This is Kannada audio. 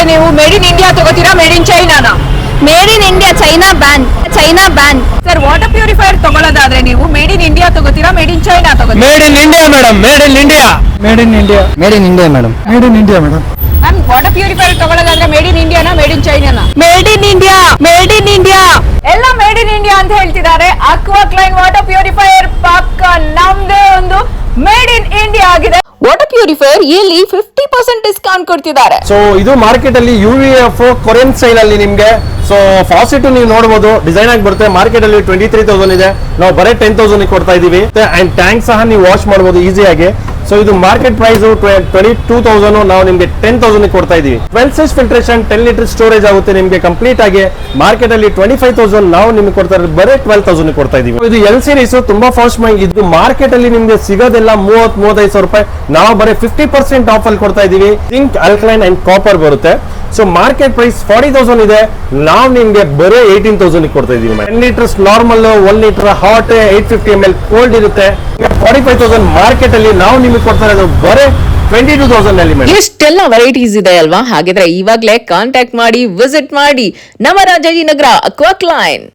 ನೀವು ಮೇಡ್ ಇನ್ ಇಂಡಿಯಾ ತಗೋತೀರಾ ಮೇಡ್ ಇನ್ ಚೈನಾನಾ? Made in India. China ban. Sir water purifier ತಗೊಳ್ಳೋದಾದ್ರೆ ನೀವು ಮೇಡ್ ಇನ್ ಇಂಡಿಯಾ ತಗೋತೀರಾ ಮೇಡ್ ಇನ್ ಚೈನಾ ತಗೋತೀರಾ? Made in India madam, made in India. Made in India. Made in India madam. Made in India madam. Ma'am water purifier ತಗೊಳ್ಳೋದಾದ್ರೆ ಮೇಡ್ ಇನ್ ಇಂಡಿಯಾನಾ ಮೇಡ್ ಇನ್ ಚೈನಾನಾ? Made in India. ಎಲ್ಲ ಮೇಡ್ ಇನ್ ಇಂಡಿಯಾ ಅಂತ ಹೇಳ್ತಿದ್ದಾರೆ. ಅಕ್ವಾಕ್ಲೈನ್ ವಾಟರ್ ಪ್ಯೂರಿಫೈಯರ್ ಪಕ್ಕ ನಮ್ದೇ ಒಂದು ಮೇಡ್ ಇನ್ ಇಂಡಿಯಾ ಆಗಿದೆ. ವಾಟರ್ ಪ್ಯೂರಿಫೈಯರ್ ಇಲ್ಲಿ 50% ಡಿಸ್ಕೌಂಟ್ ಕೊಡ್ತಿದ್ದಾರೆ. ಸೊ ಇದು ಮಾರ್ಕೆಟ್ ಅಲ್ಲಿ UVF ಕೊರಿಯನ್ ಸ್ಟೈಲ್ ಅಲ್ಲಿ ನಿಮ್ಗೆ. ಸೊ ಫಾಸಿಟ್ ನೀವು ನೋಡಬಹುದು, ಡಿಸೈನ್ ಆಗಿ ಬರುತ್ತೆ. ಮಾರ್ಕೆಟ್ ಅಲ್ಲಿ 23,000 ಇದೆ, ನಾವು ಬರೀ 10,000 ಕೊಡ್ತಾ ಇದೀವಿ. ಅಂಡ್ ಟ್ಯಾಂಕ್ ಸಹ ನೀವು ವಾಶ್ ಮಾಡಬಹುದು ಈಸಿಯಾಗಿ. ಸೊ ಇದು ಮಾರ್ಕೆಟ್ ಪ್ರೈಸ್ 22,000, ನಾವು ನಿಮ್ಗೆ 10,000 ಕೊಡ್ತಾ ಇದೀವಿ. 12 ಸೈಜ್ ಫಿಲ್ಟ್ರೇಷನ್ 10 ಲೀಟರ್ ಸ್ಟೋರೇಜ್ ಆಗುತ್ತೆ ನಿಮ್ಗೆ ಕಂಪ್ಲೀಟ್ ಆಗಿ. ಮಾರ್ಕೆಟ್ ಅಲ್ಲಿ 25,000, ನಾವು ನಿಮ್ಗೆ ಕೊಡ್ತಾ ಇರೋದು ಬರೀ 12,000 ಕೊಡ್ತಾ ಇದೀವಿ. ಇದು L ಸೀರೀಸ್ ತುಂಬಾ ಫಾಸ್ಟ್ ಮೈಂಗ್. ಇದು ಮಾರ್ಕೆಟ್ ಅಲ್ಲಿ ನಿಮ್ಗೆ ಸಿಗೋದೆಲ್ಲ 30-35 ರೂಪಾಯಿ, ನಾವು ಬರೀ 50% ಆಫ್ ಅಲ್ಲಿ ಕೊಡ್ತಾ ಇದೀವಿ. ಜಿಂಕ್, ಅಲ್ಕಲೈನ್ ಅಂಡ್ ಕಾಪರ್ ಬರುತ್ತೆ. ಸೊ ಮಾರ್ಕೆಟ್ ಪ್ರೈಸ್ 40,000 ಇದೆ, ನಾವು ನಿಮ್ಗೆ ಬರೀ 18,000 ಕೊಡ್ತಾ ಇದೀವಿ. 10 litres normal, 1 litre hot, 850 ml cold ಇರುತ್ತೆ. 45,000 ಮಾರ್ಕೆಟ್ ಅಲ್ಲಿ ನಾವು ನಿಮಗೆ ಕೊಡ್ತಾ ಇರೋದು ಬರೀ 22,000 ಅಲ್ಲಿ. ಇಷ್ಟೆಲ್ಲ ವೆರೈಟೀಸ್ ಇದೆ ಅಲ್ವಾ? ಹಾಗಿದ್ರೆ ಇವಾಗ್ಲೇ ಕಾಂಟ್ಯಾಕ್ಟ್ ಮಾಡಿ, ವಿಸಿಟ್ ಮಾಡಿ ನವರಾಜಾಜಿನಗರ ಅಕ್ವಾಕ್ಲೈನ್.